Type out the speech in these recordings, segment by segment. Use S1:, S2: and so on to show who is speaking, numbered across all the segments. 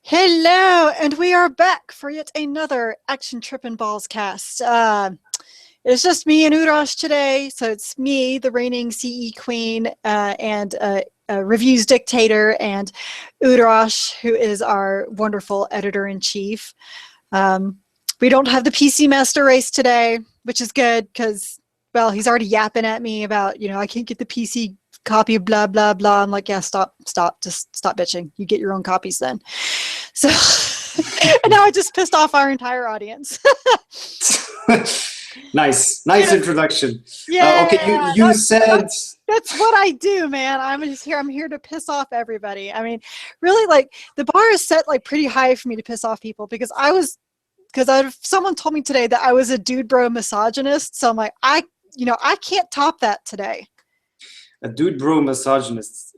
S1: Hello, and we are back for yet another Action Trippin Ballscast. It's just me and Urosh today, so it's me, the reigning CE queen, and reviews dictator, and Urosh, who is our wonderful editor-in-chief. We don't have the PC master race today, which is good because, well, he's already yapping at me about, I can't get the PC copy, blah, blah, blah. I'm like, yeah, stop, just stop bitching. You get your own copies then. So, and now I just pissed off our entire audience.
S2: Nice introduction.
S1: Yeah.
S2: Okay, you said
S1: that's what I do, man. I'm here to piss off everybody. I mean, really, like the bar is set like pretty high for me to piss off people because someone told me today that I was a dude bro misogynist. So I'm like, I can't top that today.
S2: A dude bro misogynist.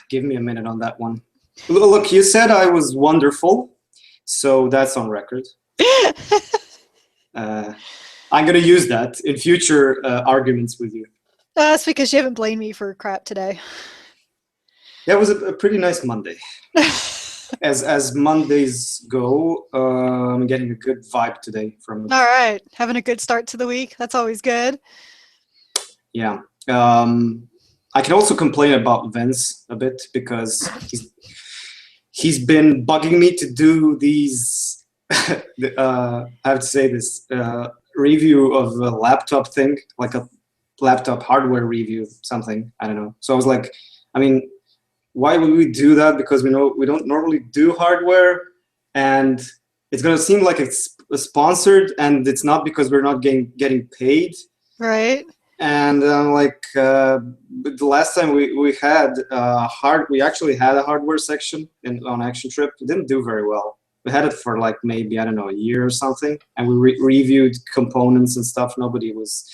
S2: Give me a minute on that one. Look, you said I was wonderful, so that's on record. I'm going to use that in future arguments with you.
S1: That's because you haven't blamed me for crap today.
S2: That was a pretty nice Monday. As Mondays go, I'm getting a good vibe today from.
S1: All right, having a good start to the week. That's always good.
S2: Yeah. I can also complain about Vince a bit because he's been bugging me to do these. I have to say this review of a laptop thing, like a laptop hardware review, something. I don't know. So I was like, I mean, why would we do that? Because we don't normally do hardware, and it's gonna seem like it's sponsored, and it's not because we're not getting paid.
S1: Right.
S2: And like the last time we had we actually had a hardware section on Action Trip. It didn't do very well. We had it for like maybe, I don't know, a year or something, and we reviewed components and stuff. Nobody was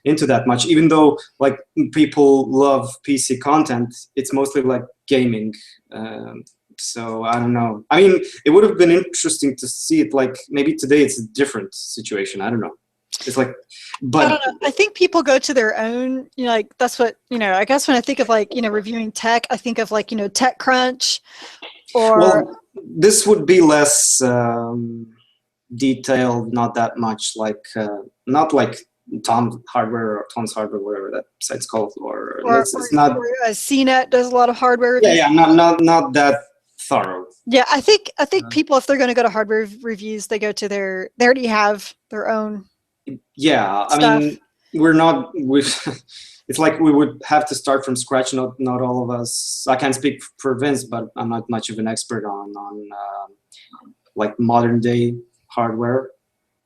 S2: into that much, even though like people love PC content. It's mostly like gaming. So I don't know. I mean, it would have been interesting to see it. Like maybe today it's a different situation. I don't know. It's like, but
S1: I don't know. I think people go to their own, like that's what, I guess when I think of like, reviewing tech, I think of like, TechCrunch or.
S2: Well, this would be less detailed, not that much like, not like Tom's Hardware, whatever that site's called, or it's not.
S1: Or, CNET does a lot of hardware reviews.
S2: Yeah, not that thorough.
S1: Yeah, I think people, if they're going to go to hardware reviews, they already have their own.
S2: Yeah,
S1: stuff.
S2: I mean, it's like we would have to start from scratch. Not all of us. I can't speak for Vince, but I'm not much of an expert on like modern day hardware.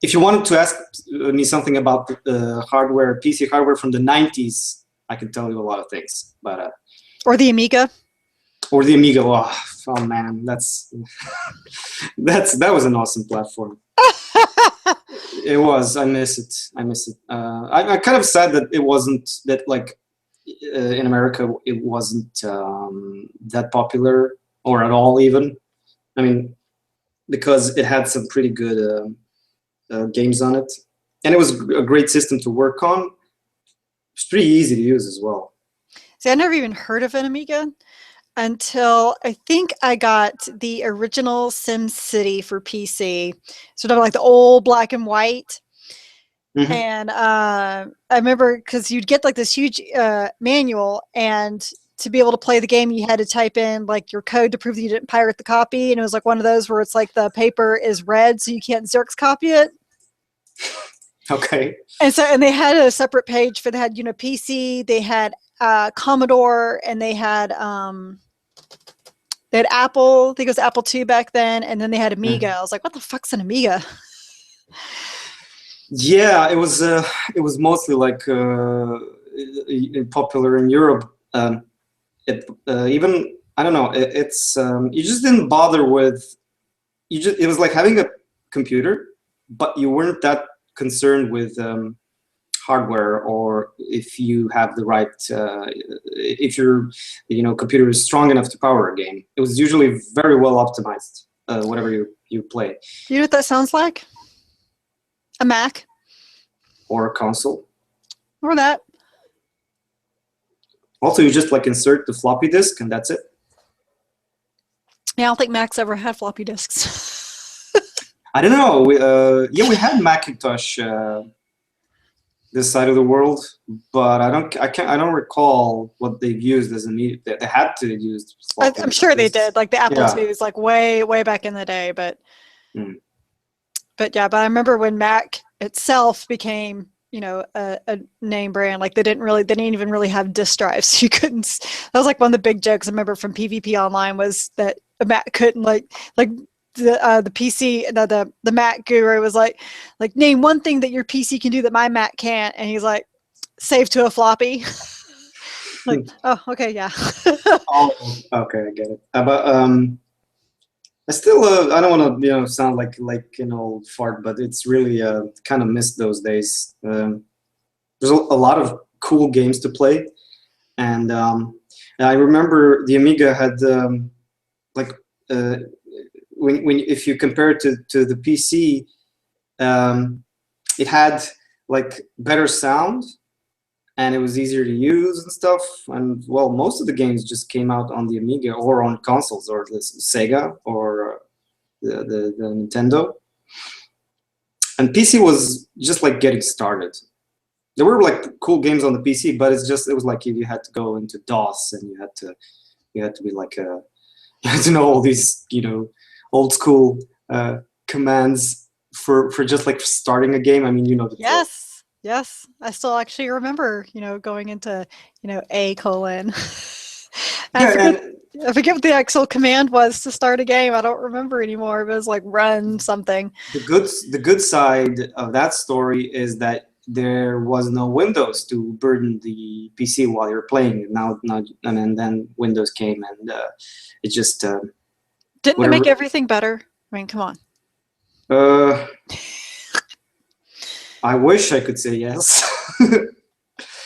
S2: If you wanted to ask me something about hardware, PC hardware from the 90s, I can tell you a lot of things. But
S1: or the Amiga.
S2: Or the Amiga. Oh man, that was an awesome platform. It was. I miss it. I'm kind of sad that it wasn't that like in America it wasn't that popular or at all even. I mean, because it had some pretty good games on it, and it was a great system to work on. It's pretty easy to use as well.
S1: See, I never even heard of an Amiga until I think I got the original SimCity for PC, sort of like the old black and white. Mm-hmm. And I remember because you'd get like this huge manual, and to be able to play the game, you had to type in like your code to prove that you didn't pirate the copy. And it was like one of those where it's like the paper is red, so you can't Xerox copy it.
S2: Okay.
S1: And they had a separate page for PC, they had Commodore, and they had Apple. I think it was Apple II back then, and then they had Amiga. I was like, what the fuck's an Amiga?
S2: Yeah, it was mostly like popular in Europe. Even I don't know. It's you just didn't bother with. It was like having a computer, but you weren't that concerned with hardware, or if you have the right, if your computer is strong enough to power a game. It was usually very well optimized, whatever you play.
S1: Do you know what that sounds like? A Mac.
S2: Or a console.
S1: Or that.
S2: Also, you just like insert the floppy disk and that's it.
S1: Yeah, I don't think Macs ever had floppy disks.
S2: I don't know. Yeah, we had Macintosh this side of the world, but I don't recall what they've used as a media. They had to use floppy
S1: I'm sure they
S2: disks.
S1: did, like the Apple
S2: Yeah.
S1: IIs, like way back in the day.
S2: Mm.
S1: But yeah, but I remember when Mac itself became, a name brand. Like they didn't even really have disk drives. You couldn't. That was like one of the big jokes I remember from PvP Online was that a Mac couldn't like the PC the Mac guru was like name one thing that your PC can do that my Mac can't, and he's like save to a floppy. Like, oh, okay, yeah.
S2: Oh, okay, I get it. But I still I don't want to sound like old fart, but it's really kind of missed those days. There's a lot of cool games to play, and I remember the Amiga had like uh, when if you compare it to the PC, it had like better sound and it was easier to use and stuff. And well, most of the games just came out on the Amiga or on consoles or the Sega or the Nintendo. And PC was just like getting started. There were like cool games on the PC, but it was like you had to go into DOS and you had to be like you had to know all these old school commands for just like starting a game. I mean, you know the drill.
S1: Yes, yes. I still actually remember, going into, a colon. I
S2: Yeah,
S1: forget
S2: and
S1: I forget what the actual command was to start a game. I don't remember anymore. It was like run something.
S2: the good side of that story is that there was no Windows to burden the PC while you're playing. Now, and then Windows came and it just
S1: Didn't it make
S2: whatever.
S1: everything better? I mean, come on.
S2: Uh, I wish I could say yes.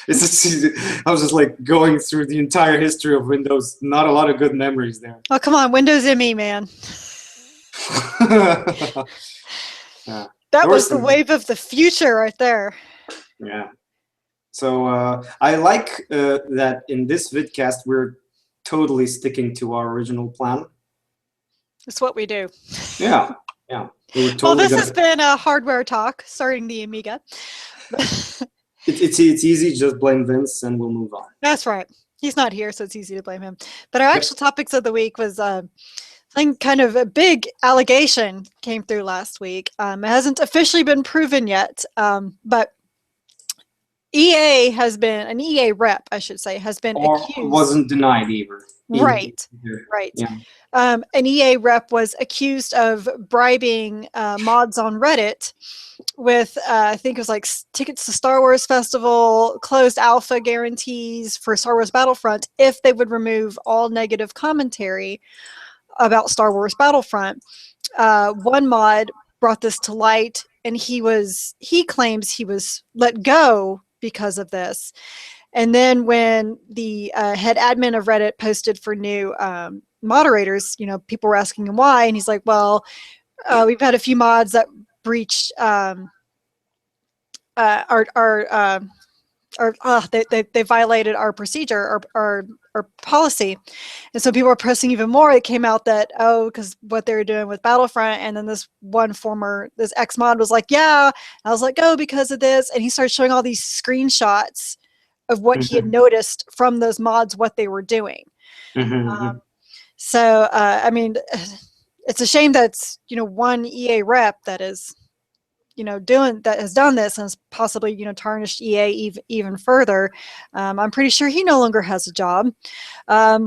S2: It's just, I was just like going through the entire history of Windows. Not a lot of good memories there.
S1: Oh, come on, Windows ME, man.
S2: Yeah,
S1: That
S2: there were
S1: was the
S2: some.
S1: wave of the future right there.
S2: Yeah. So I like that in this vidcast we're totally sticking to our original plan.
S1: It's what we do.
S2: Yeah, yeah. We were
S1: Well,
S2: totally
S1: this has
S2: gonna.
S1: been a hardware talk starting the Amiga.
S2: It's easy. Just blame Vince, and we'll move on.
S1: That's right. He's not here, so it's easy to blame him. But our
S2: Yep.
S1: actual topics of the week was think kind of a big allegation came through last week. It hasn't officially been proven yet, but an EA rep, I should say, has been
S2: Or
S1: accused.
S2: wasn't denied either.
S1: Right,
S2: Either.
S1: right.
S2: Yeah.
S1: An EA rep was accused of bribing mods on Reddit with, I think it was like tickets to Star Wars Festival, closed alpha guarantees for Star Wars Battlefront if they would remove all negative commentary about Star Wars Battlefront. One mod brought this to light, and he claims he was let go because of this. And then when the head admin of Reddit posted for new moderators, people were asking him why, and he's like, "Well, we've had a few mods that breached our or they violated our procedure, our policy." And so people were pressing even more. It came out that, because what they were doing with Battlefront, and then this ex mod was like, yeah, I was like, because of this, and he started showing all these screenshots of what he had
S2: Mm-hmm.
S1: noticed from those mods, what they were doing.
S2: Mm-hmm.
S1: So I mean, it's a shame that's one EA rep that is that has done this and has possibly tarnished EA even further. I'm pretty sure he no longer has a job. But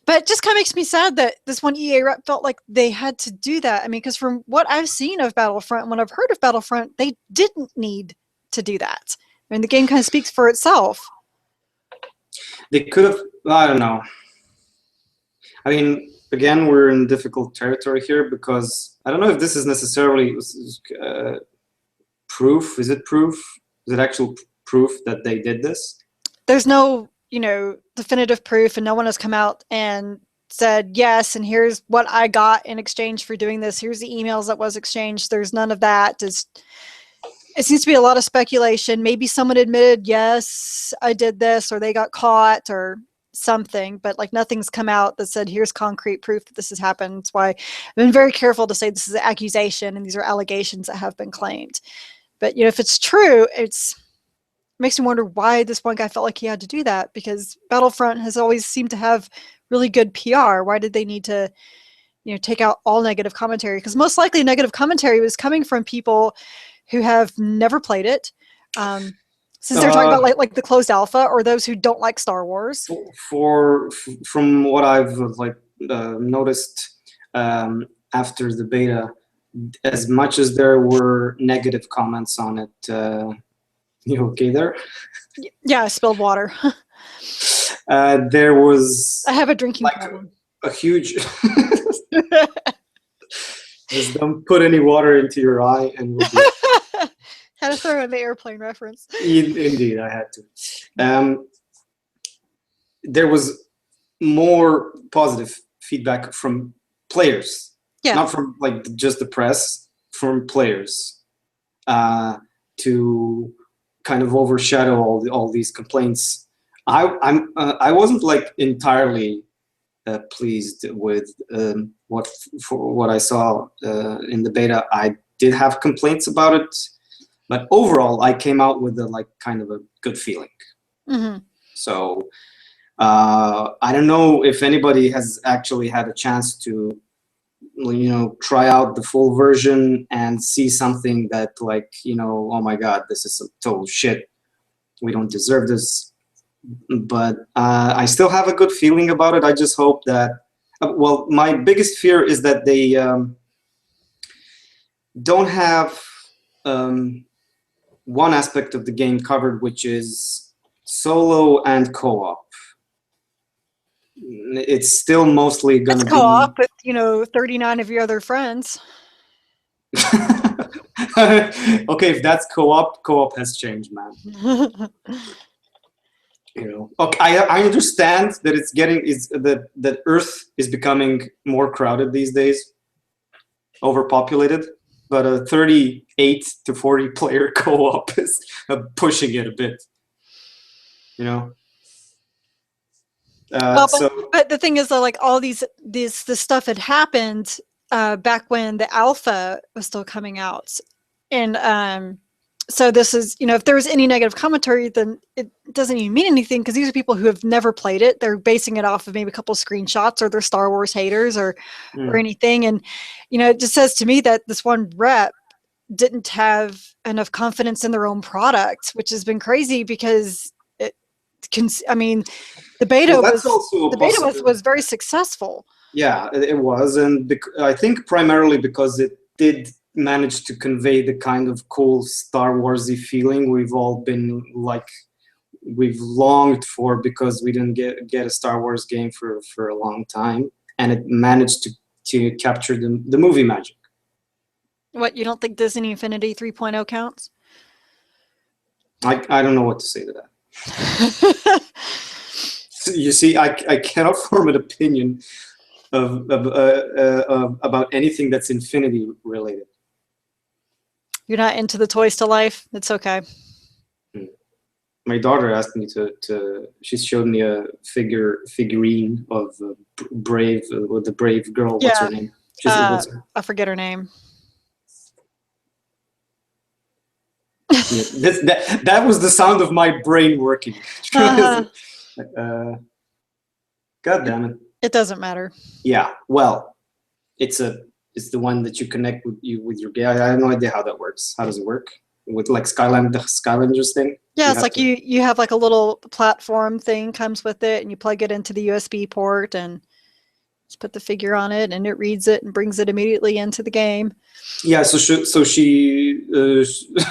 S1: it just kind of makes me sad that this one EA rep felt like they had to do that. I mean, because from what I've seen of Battlefront, when I've heard of Battlefront, they didn't need to do that. I mean, the game kind of speaks for itself.
S2: They could have. I don't know. I mean, again, we're in difficult territory here because I don't know if this is necessarily proof. Is it proof? Is it actual proof that they did this?
S1: There's no, definitive proof, and no one has come out and said, yes, and here's what I got in exchange for doing this. Here's the emails that was exchanged. There's none of that. It seems to be a lot of speculation. Maybe someone admitted, yes, I did this, or they got caught, or something, but like nothing's come out that said, here's concrete proof that this has happened. That's why I've been very careful to say this is an accusation and these are allegations that have been claimed. But, if it's true, it makes me wonder why this one guy felt like he had to do that, because Battlefront has always seemed to have really good PR. Why did they need to, take out all negative commentary? Because most likely negative commentary was coming from people who have never played it. Since they're talking about like the closed alpha, or those who don't like Star Wars.
S2: From what I've noticed after the beta, as much as there were negative comments on it, you okay there?
S1: Yeah, I spilled water.
S2: There was.
S1: I have a drinking problem.
S2: A huge. Just don't put any water into your eye, and we'll be.
S1: Had to throw in the airplane reference.
S2: Indeed, I had to. There was more positive feedback from players, not from like just the press, from players, to kind of overshadow all these complaints. I wasn't like entirely pleased with what I saw in the beta. I did have complaints about it. But overall, I came out with kind of a good feeling.
S1: Mm-hmm.
S2: So I don't know if anybody has actually had a chance to, try out the full version and see something that oh my God, this is some total shit. We don't deserve this. But I still have a good feeling about it. I just hope that, my biggest fear is that they don't have one aspect of the game covered, which is solo and co-op. It's still mostly going to be
S1: co-op with 39 of your other friends.
S2: Okay, if that's co-op has changed, man. Okay, I understand that that Earth is becoming more crowded these days, overpopulated. But a 38 to 40 player co-op is pushing it a bit,
S1: But the thing is, though, like all this stuff had happened back when the alpha was still coming out, and so this is, if there was any negative commentary, then it doesn't even mean anything, because these are people who have never played it. They're basing it off of maybe a couple of screenshots, or they're Star Wars haters, or anything. And it just says to me that this one rep didn't have enough confidence in their own product, which has been crazy, because the beta was very successful.
S2: Yeah, it was, and I think primarily because it did manage to convey the kind of cool Star Warsy feeling we've all been we've longed for, because we didn't get a Star Wars game for a long time, and it managed to capture the movie magic.
S1: What, you don't think Disney Infinity 3.0 counts?
S2: I don't know what to say to that. You see, I cannot form an opinion about anything that's Infinity related.
S1: You're not into the Toys to Life? It's okay.
S2: My daughter asked me to. She showed me a figurine of Brave, with the Brave girl. What's her name?
S1: I forget her name.
S2: That was the sound of my brain working. God damn it!
S1: It doesn't matter.
S2: Yeah, well, it's the one that you connect with your game. I have no idea how that works. How does it work with like Skylanders thing?
S1: Yeah, it's like you have like a little platform thing comes with it, and you plug it into the USB port and just put the figure on it, and it reads it and brings it immediately into the game. Yeah,
S2: so she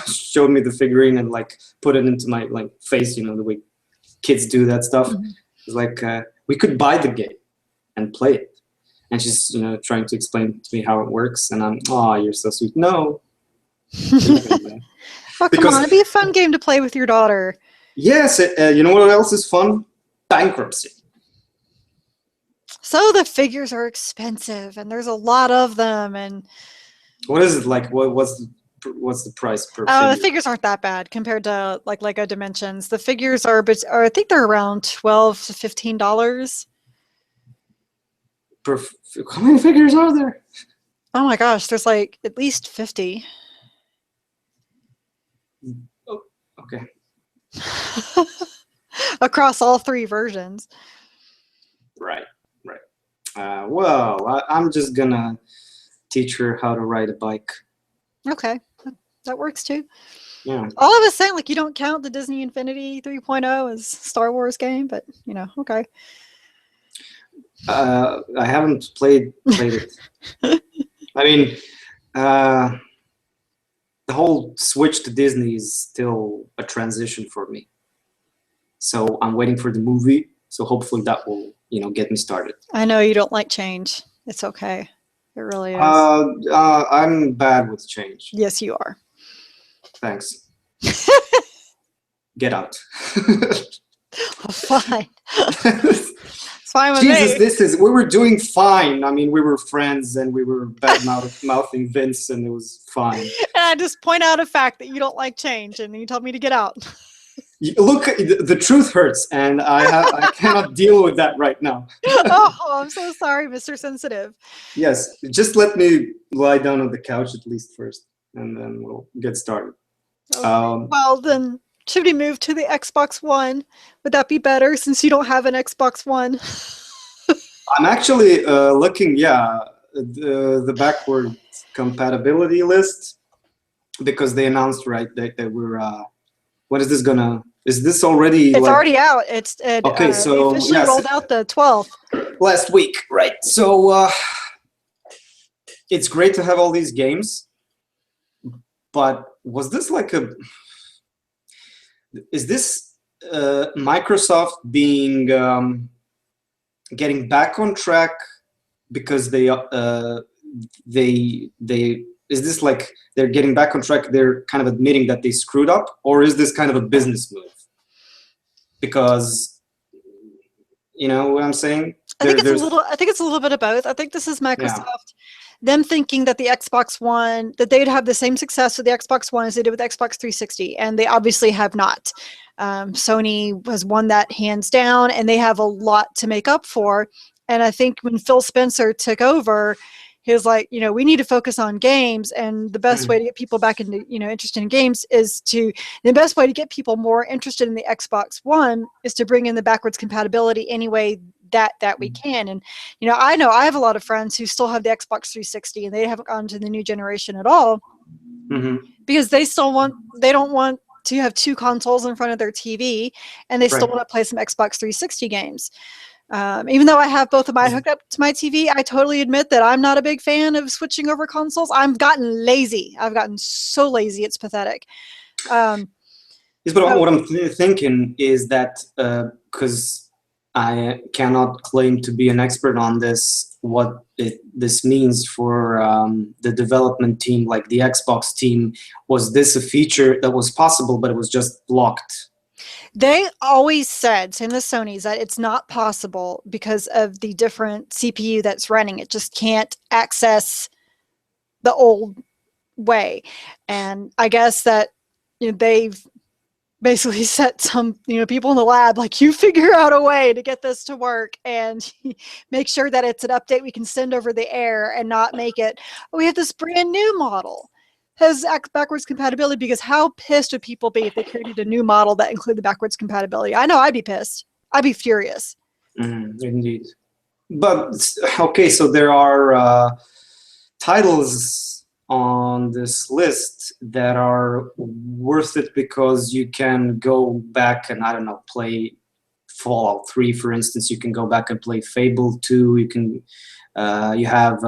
S2: showed me the figurine and put it into my face, the way kids do that stuff. Mm-hmm. It's like we could buy the game and play it, and she's trying to explain to me how it works, and I'm, oh, you're so sweet. No.
S1: Oh, come on, it'd be a fun game to play with your daughter.
S2: Yes, you know what else is fun? Bankruptcy.
S1: So the figures are expensive, and there's a lot of them, and
S2: what is it like? What's the what's the price per
S1: The
S2: figure?
S1: figures aren't that bad compared to like Lego Dimensions. The figures are, I think they're around $12 to $15.
S2: How many figures are there?
S1: Oh my gosh, there's like at least 50.
S2: Oh, okay.
S1: Across all 3 versions.
S2: Right. Well, I'm just gonna teach her how to ride a bike.
S1: Okay, that works too.
S2: Yeah.
S1: All of us saying like you don't count the Disney Infinity 3.0 as Star Wars game, but okay.
S2: I haven't played it. I mean, the whole switch to Disney is still a transition for me. So I'm waiting for the movie. So hopefully that will, get me started.
S1: I know you don't like change. It's okay. It really is.
S2: I'm bad with change.
S1: Yes, you are.
S2: Thanks. Get out.
S1: Fine. It's fine with
S2: Jesus, we were doing fine. I mean, we were friends and we were bad-mouthing Vince, and it was fine.
S1: And I just point out a fact that you don't like change, and you told me to get out.
S2: Look, the truth hurts, and I cannot deal with that right now.
S1: Oh, I'm so sorry, Mr. Sensitive.
S2: Yes, just let me lie down on the couch at least first, and then we'll get started.
S1: Okay. Well, then, should we move to the Xbox One? Would that be better since you don't have an Xbox One?
S2: I'm actually looking, the backward compatibility list, because they announced, right, that we're, what is this gonna, is this already?
S1: It's already out. Okay,
S2: so
S1: they officially rolled out the 12th.
S2: Last week, right? So it's great to have all these games, but was this like is this Microsoft being getting back on track because they is this like they're getting back on track, they're kind of admitting that they screwed up, or is this kind of a business move? Because you know what I'm saying?
S1: I think it's a little bit of both. I think this is Microsoft, them thinking that the Xbox One, that they'd have the same success with the Xbox One as they did with Xbox 360, and they obviously have not. Sony has won that hands down, and they have a lot to make up for. And I think when Phil Spencer took over, he was like, we need to focus on games, and the best way to get people back into, interested in games the best way to get people more interested in the Xbox One is to bring in the backwards compatibility any way that we can. And, I know I have a lot of friends who still have the Xbox 360 and they haven't gone to the new generation at all because they don't want to have 2 consoles in front of their TV, and they still want to play some Xbox 360 games. Even though I have both of mine hooked up to my TV, I totally admit that I'm not a big fan of switching over consoles. I've gotten lazy. I've gotten so lazy, it's pathetic.
S2: Yes, but what I'm thinking is that because I cannot claim to be an expert on this, what this means for the development team, like the Xbox team, was this a feature that was possible, but it was just blocked?
S1: They always said, same as Sony's, that it's not possible because of the different CPU that's running. It just can't access the old way. And I guess that they've basically set some people in the lab, like, you figure out a way to get this to work and make sure that it's an update we can send over the air and not make it, we have this brand new model has backwards compatibility, because how pissed would people be if they created a new model that included backwards compatibility? I know I'd be pissed. I'd be furious.
S2: Indeed. But okay, so there are titles on this list that are worth it because you can go back and, I don't know, play Fallout 3, for instance. You can go back and play Fable 2. You can you have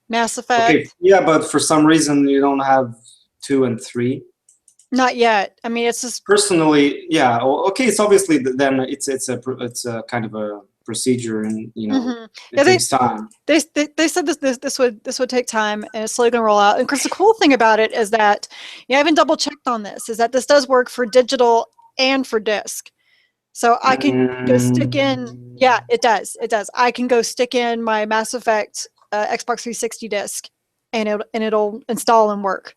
S1: Mass Effect.
S2: Okay, yeah, but for some reason you don't have 2 and 3.
S1: Not yet. I mean, it's just
S2: personally, yeah. Okay, it's obviously then it's a kind of a procedure, and it takes time.
S1: They said this would take time, and it's slowly going to roll out. And of course, the cool thing about it is that I haven't double checked on this. Is that this does work for digital and for disc. So I can go stick in. Yeah, it does. It does. I can go stick in my Mass Effect Xbox 360 disc, and it'll install and work.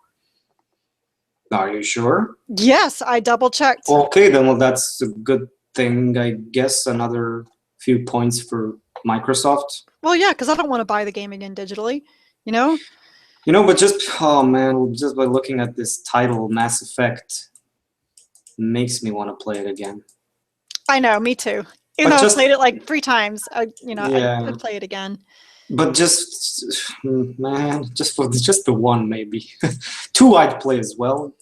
S2: Are you sure?
S1: Yes, I double checked.
S2: Okay, then well, that's a good thing, I guess. Another few points for Microsoft.
S1: Well, yeah, because I don't want to buy the game again digitally, you know?
S2: But just, oh man, just by looking at this title, Mass Effect, makes me want to play it again.
S1: I know, me too. Even
S2: But
S1: though I've
S2: just,
S1: played it like 3 times, I
S2: yeah,
S1: could play it again.
S2: but just, man, just for just the one, maybe. Two I'd play as well.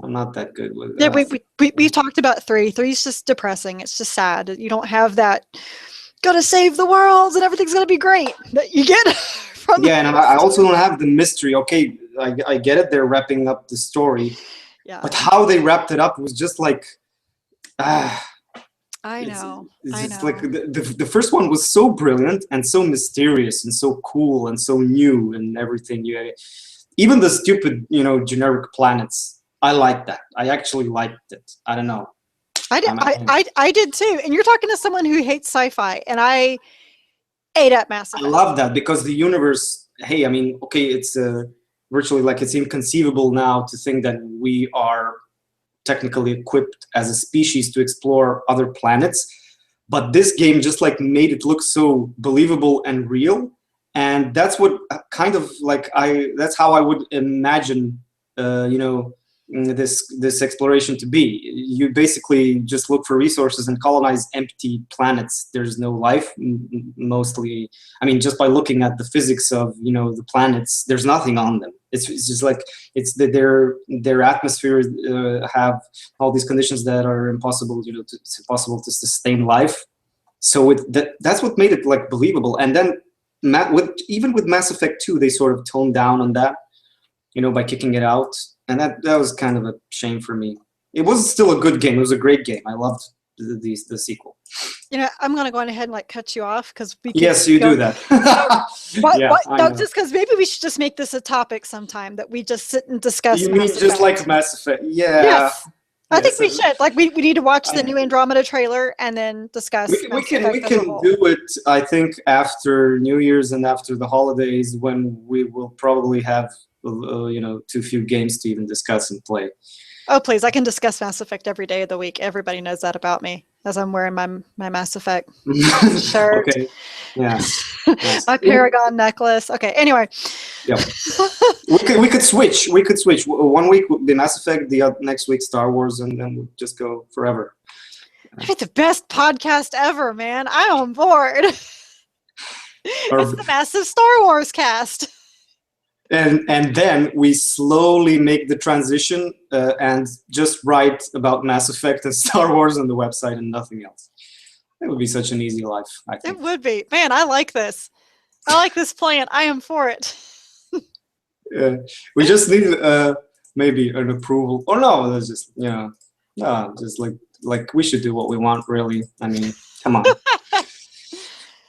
S2: I'm not that good with
S1: Yeah, we've talked about 3. 3's just depressing. It's just sad. You don't have that gotta save the world and everything's gonna be great that you get from
S2: Yeah, and I also don't have the mystery. Okay, I get it. They're wrapping up the story,
S1: yeah.
S2: but how they wrapped it up was just like, ah,
S1: I
S2: it's
S1: know.
S2: it's
S1: I
S2: just
S1: know.
S2: like the first one was so brilliant and so mysterious and so cool and so new and everything. Even the stupid, generic planets. I liked that. I actually liked it. I don't know.
S1: I did too. And you're talking to someone who hates sci-fi, and I ate up Mass
S2: I
S1: Effect.
S2: love that because the universe. Hey, I mean, okay, it's virtually like it's inconceivable now to think that we are technically equipped as a species to explore other planets, but this game just like made it look so believable and real, and that's what kind of like that's how I would imagine this exploration to be. You basically just look for resources and colonize empty planets. There's no life, mostly. I mean, just by looking at the physics of the planets, there's nothing on them. It's just like it's their atmosphere have all these conditions that are impossible, it's impossible to sustain life. So that's what made it like believable. And then even with Mass Effect 2, they sort of toned down on that, by kicking it out, and that was kind of a shame for me. It was still a good game. It was a great game. I loved the sequel.
S1: I'm gonna go ahead and like cut you off because we could
S2: Yes, you do that. Yeah, I
S1: no,
S2: know.
S1: just because maybe we should just make this a topic sometime that we just sit and discuss.
S2: You mean
S1: Mass
S2: just
S1: Effect.
S2: like Mass Effect? Yeah.
S1: Yes. I think
S2: Yes,
S1: we should. Like, we need to watch the new Andromeda trailer and then discuss
S2: we
S1: Mass
S2: can
S1: Effect as a whole.
S2: do it. I think after New Year's and after the holidays, when we will probably have too few games to even discuss and play.
S1: Oh, please. I can discuss Mass Effect every day of the week. Everybody knows that about me as I'm wearing my Mass Effect shirt.
S2: Okay. Yes. Yes.
S1: My Paragon necklace. Okay. Anyway.
S2: Yep. we could switch. We could switch. 1 week would be Mass Effect, the next week Star Wars, and then we'll just go forever.
S1: It's the best podcast ever, man. I'm on board. It's the massive Star Wars cast.
S2: And then we slowly make the transition and just write about Mass Effect and Star Wars on the website and nothing else. It would be such an easy life, I think.
S1: It would be. Man, I like this. I like this plan. I am for it.
S2: We just need maybe an approval. Or no, that's just just like we should do what we want. Really, I mean, come on.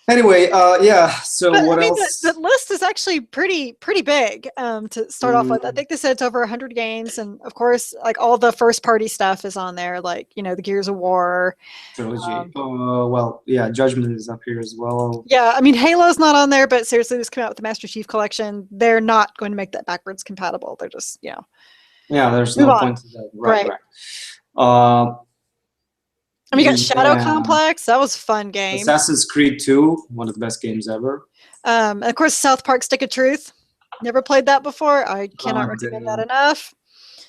S2: Anyway, yeah. So
S1: but,
S2: what
S1: I mean,
S2: else?
S1: The list is actually pretty big to start off with. I think they said it's over 100 games, and of course, like all the first party stuff is on there, like the Gears of War
S2: Trilogy. Well, yeah, Judgment is up here as well.
S1: Yeah, I mean, Halo's not on there, but seriously, this came out with the Master Chief Collection. They're not going to make that backwards compatible. They're just
S2: Yeah, there's
S1: move
S2: no
S1: on.
S2: point to that.
S1: Right. I mean, you got Shadow Complex. That was a fun game.
S2: Assassin's Creed 2, one of the best games ever.
S1: And of course, South Park: Stick of Truth. Never played that before. I cannot recommend that enough.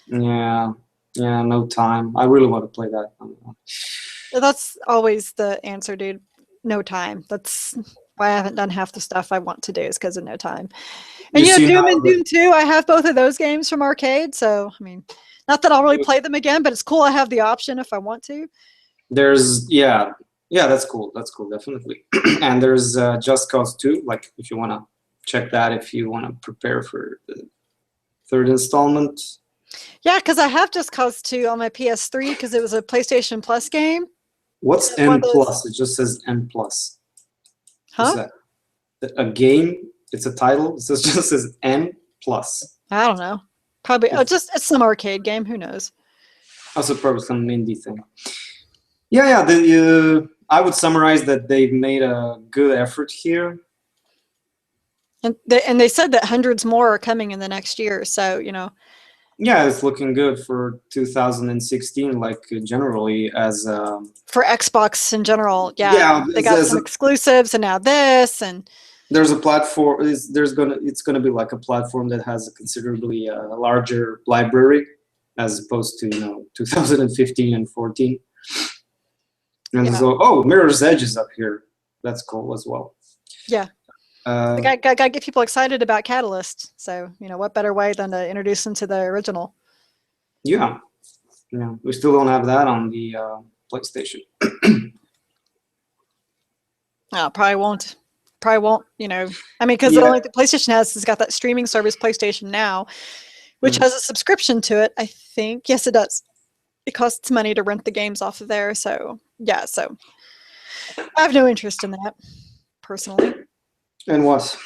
S2: Yeah, no time. I really want to play that.
S1: That's always the answer, dude. No time. That's why I haven't done half the stuff I want to do, is because of no time. And Doom and Doom 2, I have both of those games from arcade. So, I mean, not that I'll really play them again, but it's cool I have the option if I want to.
S2: There's that's cool. That's cool, definitely. And there's Just Cause 2. Like, if you want to check that, if you want to prepare for the third installment.
S1: Yeah, because I have Just Cause 2 on my PS3 because it was a PlayStation Plus game.
S2: What's N plus? It just says N plus.
S1: Huh?
S2: A game? It's a title. It just says N plus.
S1: I don't know. Probably it's some arcade game. Who knows?
S2: Also, probably some indie thing. Yeah. I would summarize that they've made a good effort here.
S1: And they said that hundreds more are coming in the next year. So
S2: Yeah, it's looking good for 2016. Like generally, as
S1: For Xbox in general, yeah,
S2: yeah,
S1: they got
S2: as
S1: some exclusives, and now this, and
S2: there's a platform. It's gonna be like a platform that has a considerably larger library as opposed to 2015 and 14. And
S1: yeah,
S2: so, oh, Mirror's Edge is up here. That's cool as well.
S1: yeah.
S2: Uh,
S1: Got to get people excited about Catalyst. So what better way than to introduce them to the original?
S2: yeah, yeah. We still don't have that on the PlayStation.
S1: Oh, probably won't. Probably won't. I mean, because the
S2: Yeah.
S1: only the PlayStation has got that streaming service, PlayStation Now, which
S2: Mm.
S1: has a subscription to it. I think yes, it does. It costs money to rent the games off of there. So yeah, so I have no interest in that personally.
S2: And what?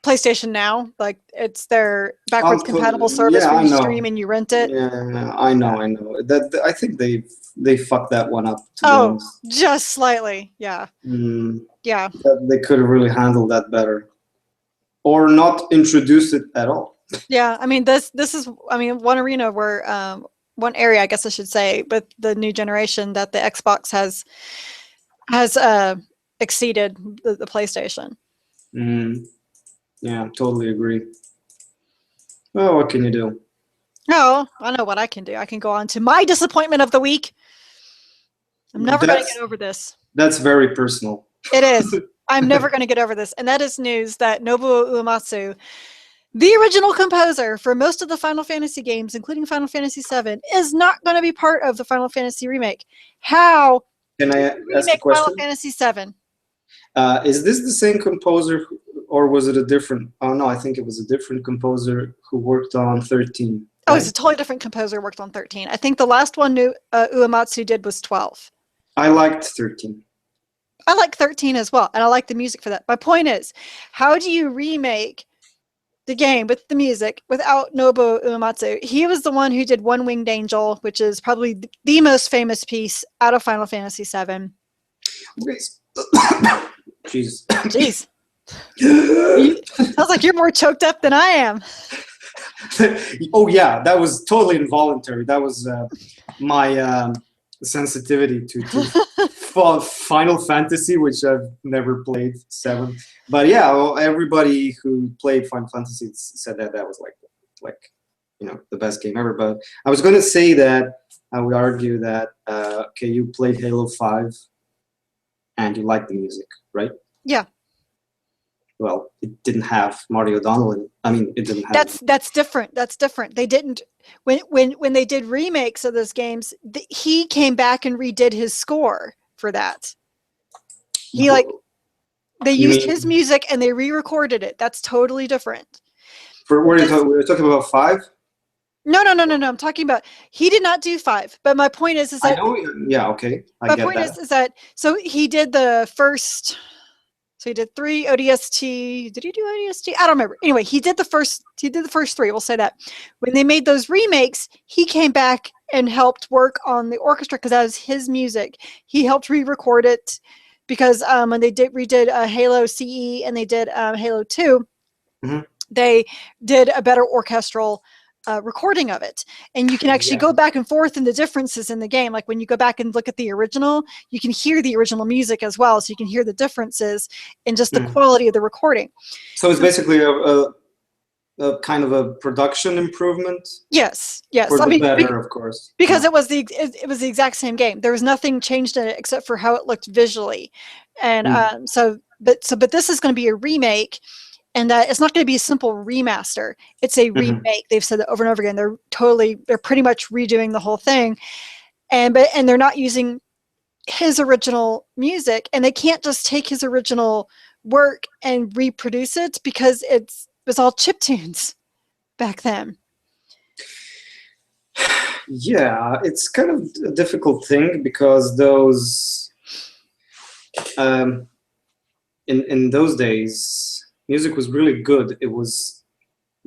S1: PlayStation Now, like it's their backwards compatible service
S2: Yeah,
S1: where
S2: I
S1: you stream
S2: know.
S1: and you rent it.
S2: Yeah, I know.
S1: Yeah.
S2: I know. I think they fucked that one up. To be
S1: Oh,
S2: honest,
S1: just slightly. Yeah.
S2: mm,
S1: Yeah.
S2: they could have really handled that better, or not introduced it at all.
S1: Yeah. I mean, this is I mean one arena where one area I guess I should say with the new generation that the Xbox has exceeded the PlayStation.
S2: Mm, yeah, totally agree. Well, what can you do?
S1: Oh, I know what I can do. I can go on to my disappointment of the week. I'm never going to
S2: That's
S1: get over this.
S2: that's very personal.
S1: It is. I'm never going to get over this. And that is news that Nobuo Uematsu, the original composer for most of the Final Fantasy games, including Final Fantasy VII, is not going to be part of the Final Fantasy remake. How
S2: Can
S1: do
S2: I
S1: you
S2: ask a
S1: remake Final
S2: question?
S1: Fantasy VII?
S2: Is this the same composer, or was it a different? Oh no, I think it was a different composer who worked on 13,
S1: Oh, it's
S2: right?
S1: a totally different composer worked on 13. I think the last one Uematsu did was 12.
S2: I liked 13.
S1: I like 13 as well, and I like the music for that. My point is, how do you remake the game with the music without Nobuo Uematsu? He was the one who did One Winged Angel, which is probably the most famous piece out of Final Fantasy VII.
S2: Okay. Jesus.
S1: Jeez. Sounds like you're more choked up than I am.
S2: Oh yeah, that was totally involuntary. That was my sensitivity to Final Fantasy, which I've never played 7. But yeah, well, everybody who played Final Fantasy said that that was like the best game ever. But I was going to say that I would argue that okay, you played Halo 5 and you liked the music, right?
S1: Yeah.
S2: Well, it didn't have Marty O'Donnell in it. I mean, it didn't have.
S1: That's different. That's different. They didn't when they did remakes of those games, he came back and redid his score for that. He they
S2: You
S1: used his
S2: mean
S1: music and they re-recorded it. That's totally different.
S2: for
S1: But
S2: what are you
S1: this
S2: talking? We're talking about 5.
S1: no. I'm talking about he did not do 5. But my point is
S2: I
S1: that
S2: know. Yeah. Okay. I
S1: my
S2: get
S1: point
S2: that.
S1: is that so he did the first. So he did 3 ODST. Did he do ODST? I don't remember. Anyway, he did the first 3. We'll say that. When they made those remakes, he came back and helped work on the orchestra because that was his music. He helped re-record it because when they redid Halo CE and they did Halo 2,
S2: Hmm.
S1: they did a better orchestral recording of it. And you can actually
S2: Yeah.
S1: go back and forth in the differences in the game. Like when you go back and look at the original, you can hear the original music as well. So you can hear the differences in just the
S2: Mm.
S1: quality of the recording.
S2: So it's
S1: So,
S2: basically a kind of a production improvement
S1: yes.
S2: for
S1: I
S2: the
S1: mean,
S2: better, of course.
S1: because
S2: Yeah.
S1: it was the exact same game. There was nothing changed in it except for how it looked visually. And
S2: Mm.
S1: but this is going to be a remake, and that it's not going to be a simple remaster. It's a
S2: Hmm.
S1: remake. They've said that over and over again. They're pretty much redoing the whole thing, and they're not using his original music, and they can't just take his original work and reproduce it because it was all chip tunes back then.
S2: Yeah, it's kind of a difficult thing because those um, in those days, music was really good. It was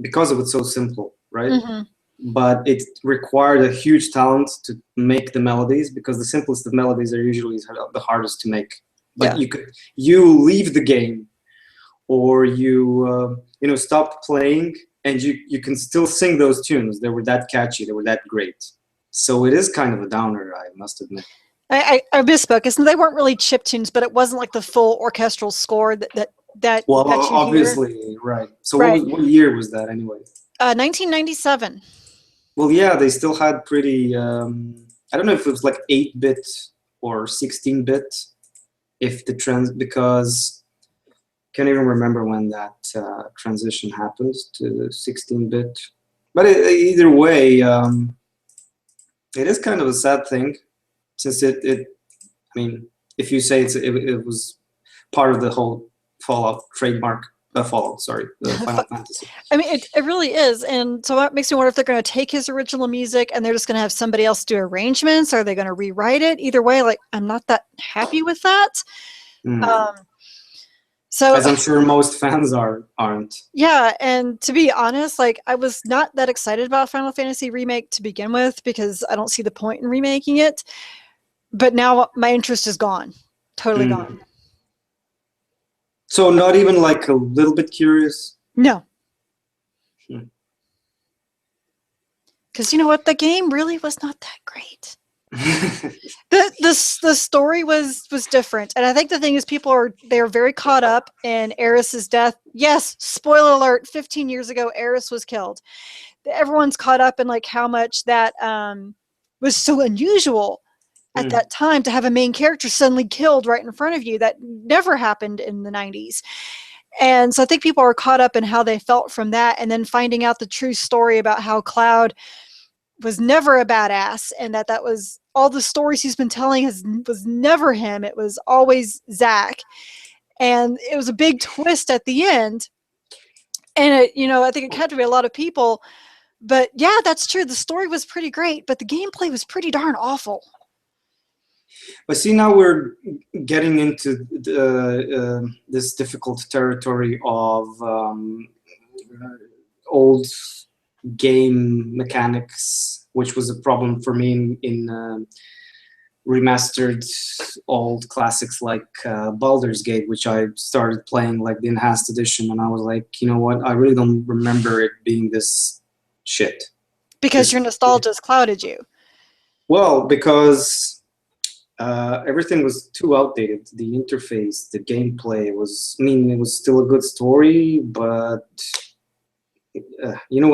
S2: because it was so simple, right?
S1: Mm-hmm.
S2: But it required a huge talent to make the melodies because the simplest of melodies are usually the hardest to make. But
S1: Yeah.
S2: you leave the game or you stop playing and you can still sing those tunes. They were that catchy. They were that great. So it is kind of a downer, I must admit.
S1: I misspoke. They weren't really chip tunes, but it wasn't like the full orchestral score that
S2: Well,
S1: you
S2: obviously,
S1: hear.
S2: right. So
S1: Right.
S2: what year was that anyway?
S1: 1997.
S2: Well, yeah, they still had pretty. I don't know if it was like 8-bit or 16-bit. If the because can't even remember when that transition happened to 16-bit. But either way, it is kind of a sad thing, since it. I mean, if you say it was part of the whole Fallout trademark. Fallout, sorry, the Final Fantasy.
S1: I mean, it really is. And so that makes me wonder if they're going to take his original music and they're just going to have somebody else do arrangements. Or are they going to rewrite it? Either way, like, I'm not that happy with that. So,
S2: as I'm sure most fans aren't.
S1: Yeah, and to be honest, like, I was not that excited about Final Fantasy Remake to begin with because I don't see the point in remaking it. But now my interest is gone. Totally gone.
S2: So not even like a little bit curious?
S1: No. Because you know what? The game really was not that great. the story was different, and I think the thing is they're very caught up in Aeris's death. Yes, spoiler alert: 15 years ago, Aeris was killed. Everyone's caught up in like how much that was so unusual at that time to have a main character suddenly killed right in front of you. That never happened in the 90s. And so I think people are caught up in how they felt from that, and then finding out the true story about how Cloud was never a badass, and that was all the stories he's been telling was never him. It was always Zack. And it was a big twist at the end. And I think it captivated a lot of people. But yeah, that's true. The story was pretty great, but the gameplay was pretty darn awful.
S2: But see, now we're getting into this difficult territory of old game mechanics, which was a problem for me in remastered old classics like Baldur's Gate, which I started playing like the enhanced edition, and I was like, you know what, I really don't remember it being this shit.
S1: Because your nostalgia's clouded you.
S2: Well, because everything was too outdated. The interface, the gameplay it was still a good story, but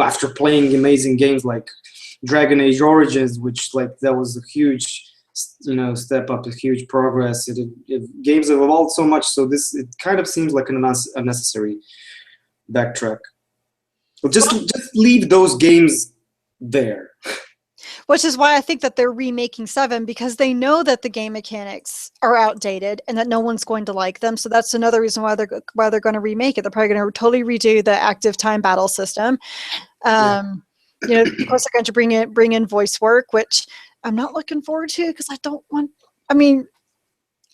S2: after playing amazing games like Dragon Age Origins, which like that was a huge, step up, a huge progress. Games have evolved so much, so it kind of seems like an unnecessary backtrack. Well, just leave those games there.
S1: Which is why I think that they're remaking 7, because they know that the game mechanics are outdated and that no one's going to like them. So that's another reason why they're going to remake it. They're probably going to totally redo the active time battle system. Of course, they're going to bring in voice work, which I'm not looking forward to because I don't want. I mean,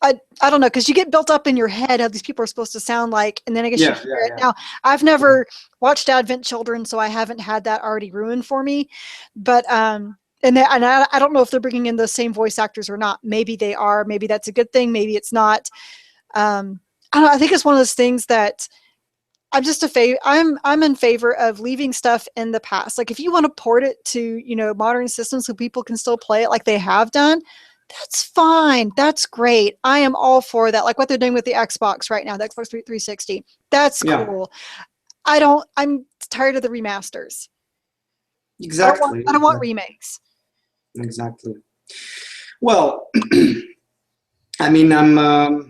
S1: I don't know, because you get built up in your head how these people are supposed to sound like, and then I guess you hear it. Now, I've never watched Advent Children, so I haven't had that already ruined for me. But and I don't know if they're bringing in the same voice actors or not. Maybe they are. Maybe that's a good thing. Maybe it's not. I don't know. I think it's one of those things that I'm just I'm in favor of leaving stuff in the past. Like if you want to port it to modern systems so people can still play it like they have done, that's fine. That's great. I am all for that. Like what they're doing with the Xbox right now, the Xbox 360. That's cool. I'm tired of the remasters.
S2: Exactly.
S1: I don't want remakes.
S2: Exactly. Well, I mean, I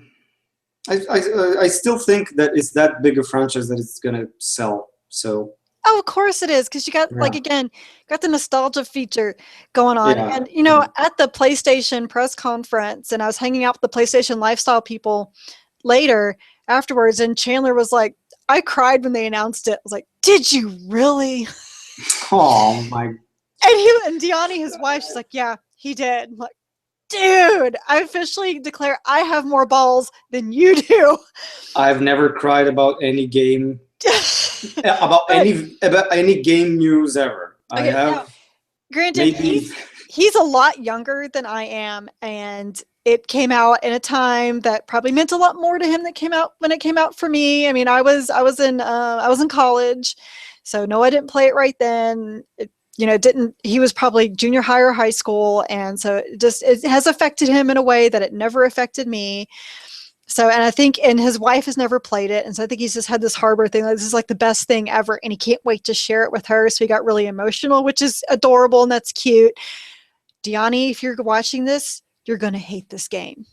S2: still think that it's that big a franchise that it's gonna sell. So.
S1: Oh, of course it is, because you got got the nostalgia feature going on.
S2: Yeah.
S1: And at the PlayStation press conference, and I was hanging out with the PlayStation lifestyle people later afterwards, and Chandler was like, I cried when they announced it. I was like, did you really?
S2: Oh my.
S1: And Diani, his wife, she's like, yeah, he did. I'm like, dude, I officially declare I have more balls than you do.
S2: I've never cried about any game. about any game news ever.
S1: Okay,
S2: I have.
S1: now, granted, he's a lot younger than I am, and it came out in a time that probably meant a lot more to him when it came out for me. I mean, I was in college, So no, I didn't play it right then. He was probably junior high or high school. And so it has affected him in a way that it never affected me. So, and I think, and his wife has never played it. And so I think he's just had this harbor thing. Like, this is like the best thing ever. And he can't wait to share it with her. So he got really emotional, which is adorable. And that's cute. Diani, if you're watching this, you're going to hate this game.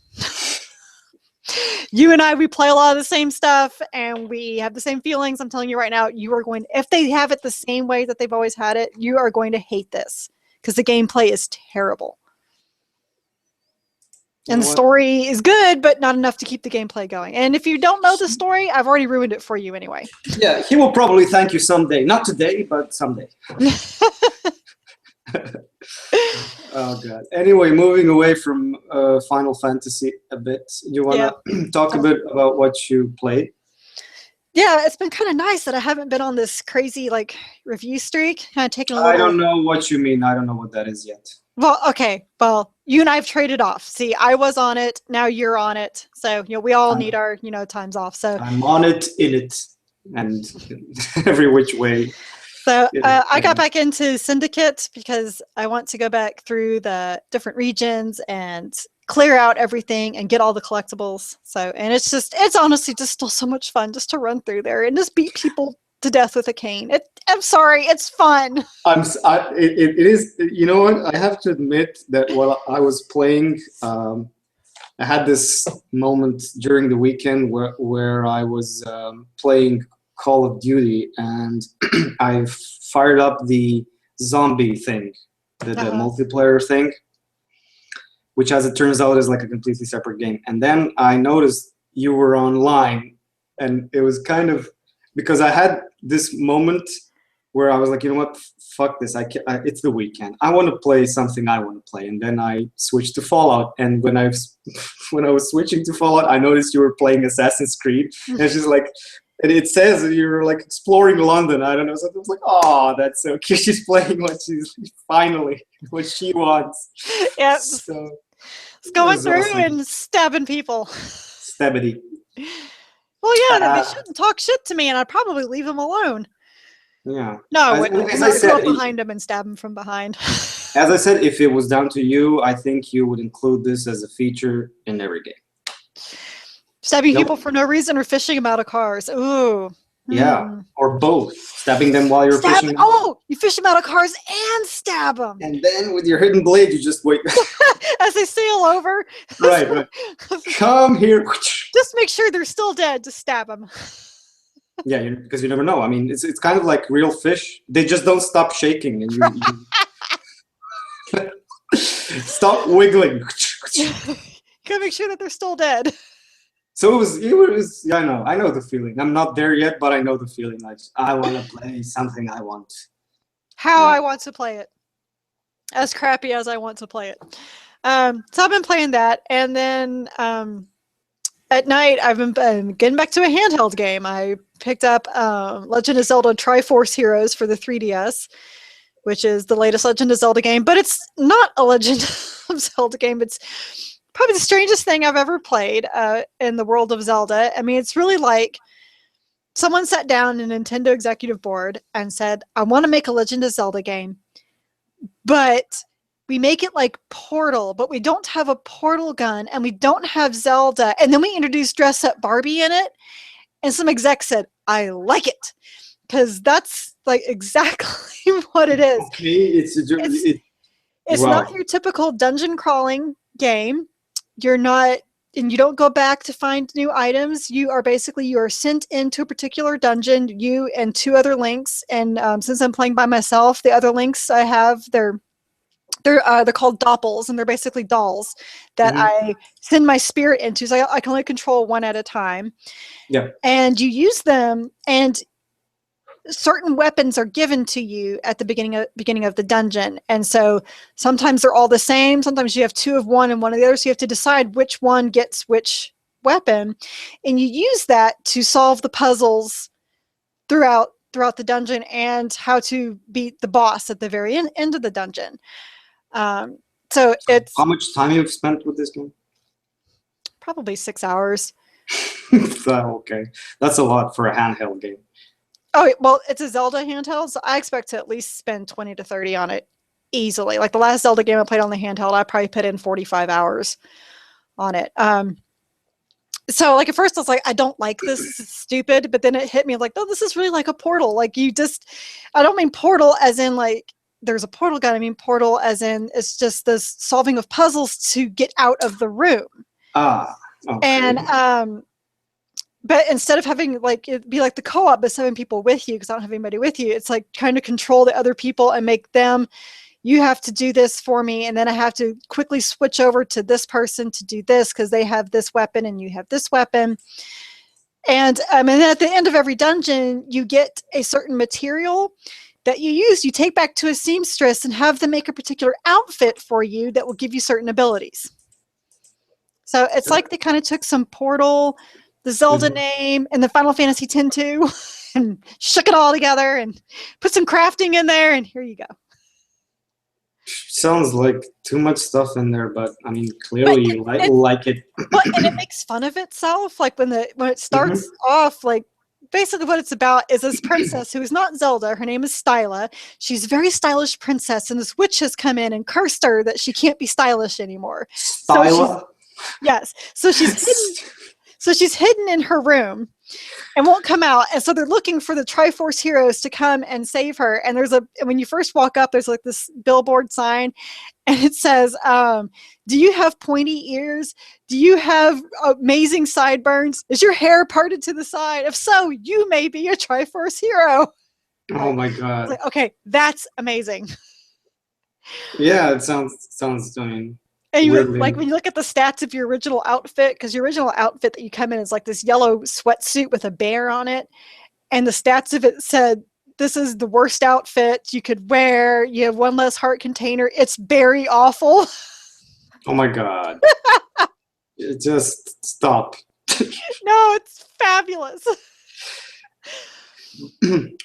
S1: You and I, we play a lot of the same stuff and we have the same feelings. I'm telling you right now, if they have it the same way that they've always had it, you are going to hate this because the gameplay is terrible. And the story is good, but not enough to keep the gameplay going. And if you don't know the story, I've already ruined it for you anyway.
S2: Yeah, he will probably thank you someday. Not today, but someday. Oh, God. Anyway, moving away from Final Fantasy a bit, you want to talk a bit about what you played?
S1: Yeah, it's been kind of nice that I haven't been on this crazy review streak. Kind of taking a little.
S2: I don't know what you mean. I don't know what that is yet.
S1: Well, okay. Well, you and I have traded off. See, I was on it. Now you're on it. So, we all need our, times off. So
S2: I'm on it, in it, and every which way.
S1: So I got back into Syndicate because I want to go back through the different regions and clear out everything and get all the collectibles. So, and it's honestly just still so much fun just to run through there and just beat people to death with a cane. I'm sorry, it's fun.
S2: It is. You know what? I have to admit that while I was playing, I had this moment during the weekend where I was playing Call of Duty and I fired up the zombie thing, the multiplayer thing, which as it turns out is like a completely separate game. And then I noticed you were online, and it was kind of because I had this moment where I was like, you know what, fuck this. It's the weekend. I want to play something I want to play. And then I switched to Fallout. And when I was switching to Fallout, I noticed you were playing Assassin's Creed. And it's just like, and it says you were like exploring London. I don't know. So I was like, oh, that's so cute. She's playing what she wants.
S1: Yeah.
S2: So
S1: it's going through awesome. And stabbing people.
S2: Stabbity.
S1: Well, yeah, they shouldn't talk shit to me, and I'd probably leave them alone.
S2: Yeah.
S1: No, I wouldn't. As I said, go behind them and stab them from behind.
S2: As I said, if it was down to you, I think you would include this as a feature in every game.
S1: Stabbing people for no reason or fishing them out of cars. Ooh.
S2: Yeah, or both. Stabbing them while you're fishing them.
S1: Oh, you fish them out of cars and stab them.
S2: And then with your hidden blade, you just wait.
S1: As they sail over.
S2: Right. Come here.
S1: Just make sure they're still dead. Just stab them.
S2: Yeah, because you never know. I mean, it's kind of like real fish. They just don't stop shaking. And you stop wiggling.
S1: You gotta make sure that they're still dead.
S2: So it was. Yeah, I know the feeling. I'm not there yet, but I know the feeling. Like I want to play something I want.
S1: I want to play it. As crappy as I want to play it. So I've been playing that, and then at night I've been getting back to a handheld game. I picked up Legend of Zelda Triforce Heroes for the 3DS, which is the latest Legend of Zelda game, but it's not a Legend of Zelda game. It's probably the strangest thing I've ever played in the world of Zelda. I mean, it's really like someone sat down in a Nintendo executive board and said, I want to make a Legend of Zelda game, but we make it like Portal, but we don't have a portal gun and we don't have Zelda. And then we introduced Dress Up Barbie in it. And some exec said, I like it. Because that's like exactly what it is.
S2: Okay,
S1: it's
S2: wow.
S1: not your typical dungeon crawling game. You're not, and you don't go back to find new items. You are sent into a particular dungeon, you and two other links. And since I'm playing by myself, the other links I have, they're called doppels, and they're basically dolls that I send my spirit into. So I can only control one at a time.
S2: Yeah.
S1: And you use them, and certain weapons are given to you at the beginning of the dungeon. And so sometimes they're all the same. Sometimes you have two of one and one of the other. So you have to decide which one gets which weapon. And you use that to solve the puzzles throughout the dungeon and how to beat the boss at the very end of the dungeon. So it's
S2: how much time you've spent with this game?
S1: Probably 6 hours.
S2: Okay, that's a lot for a handheld game.
S1: Oh, well, it's a Zelda handheld, so I expect to at least spend 20 to 30 on it easily. Like the last Zelda game I played on the handheld, I probably put in 45 hours on it. So like at first I was like, I don't like this. This is stupid. But then it hit me like, oh, this is really like a Portal. Like I don't mean Portal as in like there's a portal gun. I mean Portal as in it's just this solving of puzzles to get out of the room.
S2: Ah, okay.
S1: And but instead of having like it be like the co-op but 7 people with you, because I don't have anybody with you, it's like trying to control the other people and make them, you have to do this for me, and then I have to quickly switch over to this person to do this because they have this weapon and you have this weapon. And then at the end of every dungeon, you get a certain material that you use. You take back to a seamstress and have them make a particular outfit for you that will give you certain abilities. So it's like they kind of took some Portal, the Zelda name, and the Final Fantasy X too, and shook it all together and put some crafting in there, and here you go.
S2: Sounds like too much stuff in there, but I mean, clearly you like it.
S1: But and it makes fun of itself. Like when it starts off, like basically what it's about is this princess who is not Zelda. Her name is Styla. She's a very stylish princess, and this witch has come in and cursed her that she can't be stylish anymore.
S2: Styla?
S1: Yes. So she's hidden in her room and won't come out. And so they're looking for the Triforce heroes to come and save her. And when you first walk up, there's like this billboard sign, and it says, do you have pointy ears? Do you have amazing sideburns? Is your hair parted to the side? If so, you may be a Triforce hero.
S2: Oh my god.
S1: Like, okay, that's amazing.
S2: Yeah, it sounds, I mean,
S1: and like when you look at the stats of your original outfit, because your original outfit that you come in is like this yellow sweatsuit with a bear on it, and the stats of it said, this is the worst outfit you could wear. You have 1 less heart container. It's very awful.
S2: Oh my god. Just stop.
S1: No, it's fabulous.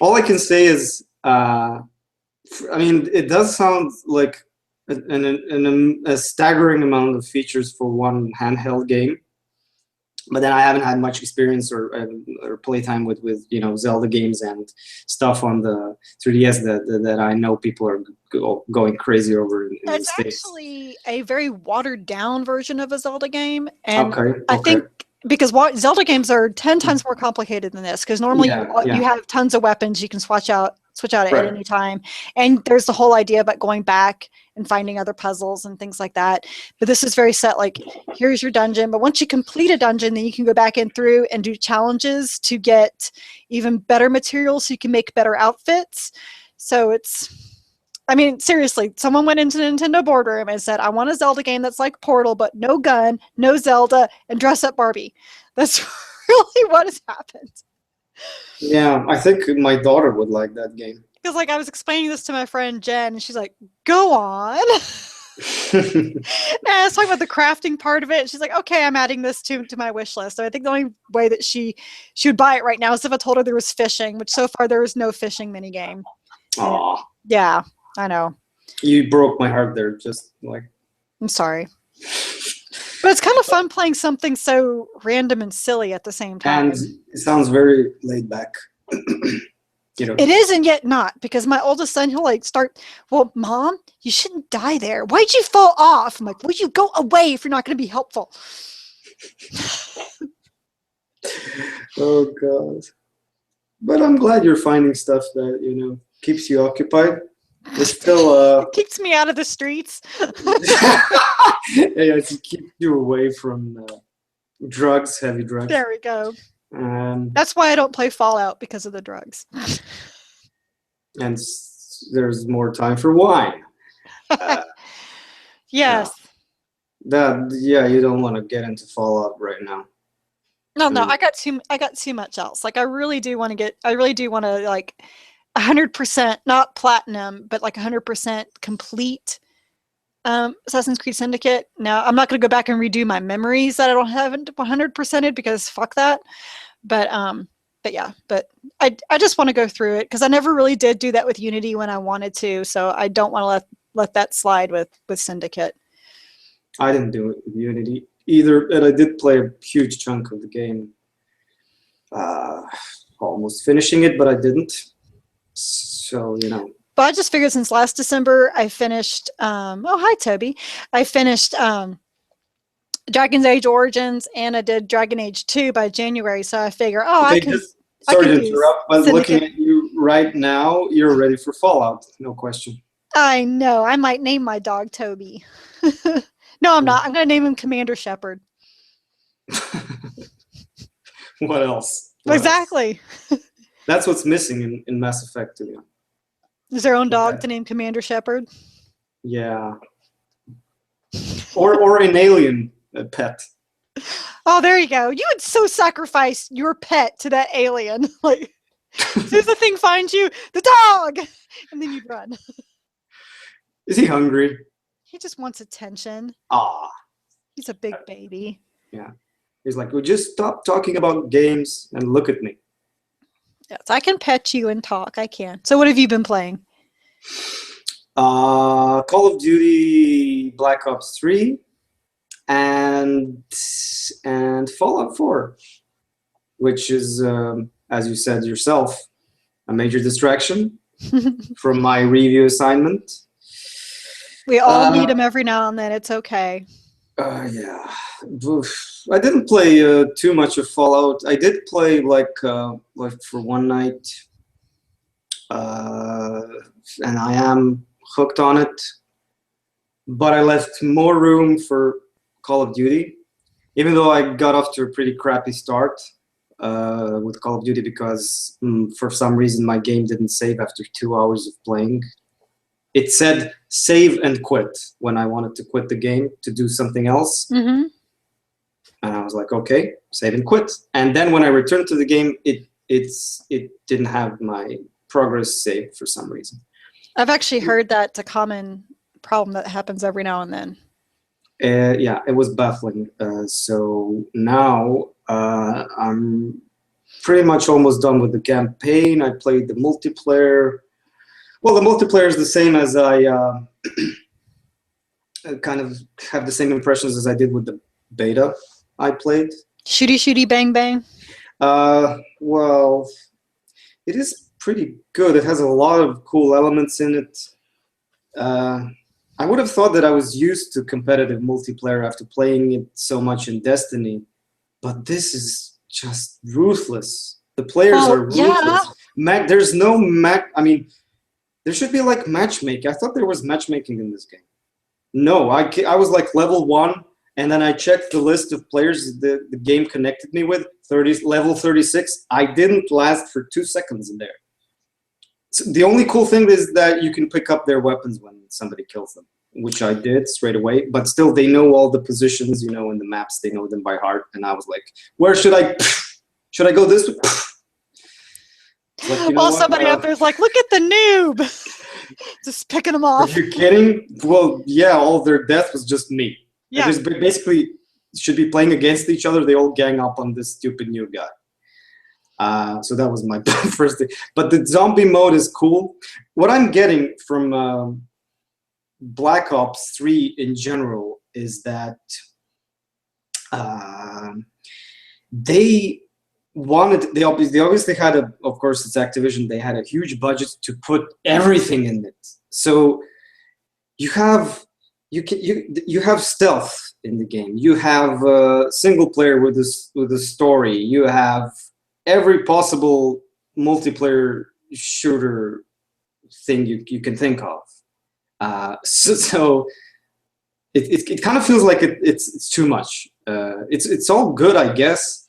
S2: All I can say is, I mean, it does sound like a staggering amount of features for one handheld game. But then I haven't had much experience or playtime with Zelda games and stuff on the 3DS that I know people are going crazy over in the States.
S1: It's actually a very watered down version of a Zelda game, and
S2: okay.
S1: I think because Zelda games are 10 times more complicated than this, because normally you have tons of weapons you can switch out at any time, and there's the whole idea about going back and finding other puzzles and things like that. But this is very set, like, here's your dungeon, but once you complete a dungeon, then you can go back in through and do challenges to get even better materials so you can make better outfits. So I mean, seriously, someone went into the Nintendo boardroom and said, I want a Zelda game that's like Portal, but no gun, no Zelda, and dress up Barbie. That's really what has happened.
S2: Yeah, I think my daughter would like that game.
S1: Because, like, I was explaining this to my friend Jen, and she's like, go on. And I was talking about the crafting part of it. And she's like, okay, I'm adding this to my wish list. So I think the only way that she would buy it right now is if I told her there was fishing, which so far there is no fishing minigame.
S2: Aw.
S1: Yeah, I know.
S2: You broke my heart there, just like.
S1: I'm sorry. But it's kind of fun playing something so random and silly at the same time.
S2: And it sounds very laid back.
S1: It is and yet not, because my oldest son, he'll like start, well, Mom, you shouldn't die there. Why'd you fall off? I'm like, would you go away if you're not going to be helpful?
S2: Oh, God. But I'm glad you're finding stuff that, keeps you occupied. It's still
S1: it keeps me out of the streets.
S2: Yeah, to keep you away from heavy drugs.
S1: There we go. That's why I don't play Fallout, because of the drugs.
S2: And there's more time for wine.
S1: Yes.
S2: You don't want to get into Fallout right now.
S1: No, I got too much else. Like I really do want to like 100%, not platinum, but like 100% complete Assassin's Creed Syndicate. Now, I'm not going to go back and redo my memories that I don't have 100%ed, because fuck that. But yeah, but I just want to go through it, because I never really did do that with Unity when I wanted to, so I don't want to let that slide with Syndicate.
S2: I didn't do it with Unity either, and I did play a huge chunk of the game. almost finishing it, but I didn't. So,
S1: But I just figured since last December, I finished. Oh, hi, Toby. I finished Dragon's Age Origins, and I did Dragon Age 2 by January. So I figure,
S2: okay,
S1: I
S2: sorry
S1: can
S2: to
S1: do
S2: interrupt, but
S1: Syndicate.
S2: looking at you right now, you're ready for Fallout, no question.
S1: I know. I might name my dog Toby. No, I'm not. I'm going to name him Commander Shepard.
S2: What else?
S1: Exactly.
S2: That's what's missing in Mass Effect 2.
S1: Is their own dog to name Commander Shepard?
S2: Yeah. Or an alien pet.
S1: Oh, there you go. You would so sacrifice your pet to that alien. Like, as soon as the thing finds you, the dog, and then you'd run.
S2: Is he hungry?
S1: He just wants attention.
S2: Ah.
S1: He's a big baby.
S2: Yeah. He's like, well, just stop talking about games and look at me.
S1: Yes, I can pet you and talk. I can. So what have you been playing?
S2: Call of Duty Black Ops 3 and Fallout 4, which is, as you said yourself, a major distraction from my review assignment.
S1: We all need them every now and then. It's okay.
S2: Yeah. I didn't play too much of Fallout. I did play like for one night, and I am hooked on it. But I left more room for Call of Duty, even though I got off to a pretty crappy start with Call of Duty because for some reason my game didn't save after 2 hours of playing. It said save and quit when I wanted to quit the game to do something else.
S1: Mm-hmm.
S2: And I was like, okay, save and quit. And then when I returned to the game, it didn't have my progress saved for some reason.
S1: I've actually heard that's a common problem that happens every now and then.
S2: Yeah, it was baffling. So now I'm pretty much almost done with the campaign. I played the multiplayer. Well, the multiplayer is the same as I kind of have the same impressions as I did with the beta I played.
S1: Shooty, shooty, bang, bang.
S2: Well, it is pretty good. It has a lot of cool elements in it. I would have thought that I was used to competitive multiplayer after playing it so much in Destiny, but this is just ruthless. The players are ruthless.
S1: Yeah.
S2: There's no I mean, there should be like matchmaking. I thought there was matchmaking in this game. No, I was like level 1, and then I checked the list of players the game connected me with, level 36. I didn't last for 2 seconds in there. So the only cool thing is that you can pick up their weapons when somebody kills them, which I did straight away. But still, they know all the positions, in the maps. They know them by heart. And I was like, where should I go this way?
S1: Like, somebody out there's like, look at the noob. Just picking them off.
S2: Are you kidding? Well, yeah, all their death was just me.
S1: Yeah.
S2: Just basically should be playing against each other. They all gang up on this stupid new guy. So that was my first thing. But the zombie mode is cool. What I'm getting from Black Ops 3 in general is that they obviously had of course it's Activision, they had a huge budget to put everything in it. So you have stealth in the game. You have single player with a story. You have every possible multiplayer shooter thing you can think of. So it kind of feels like it's too much. It's all good, I guess.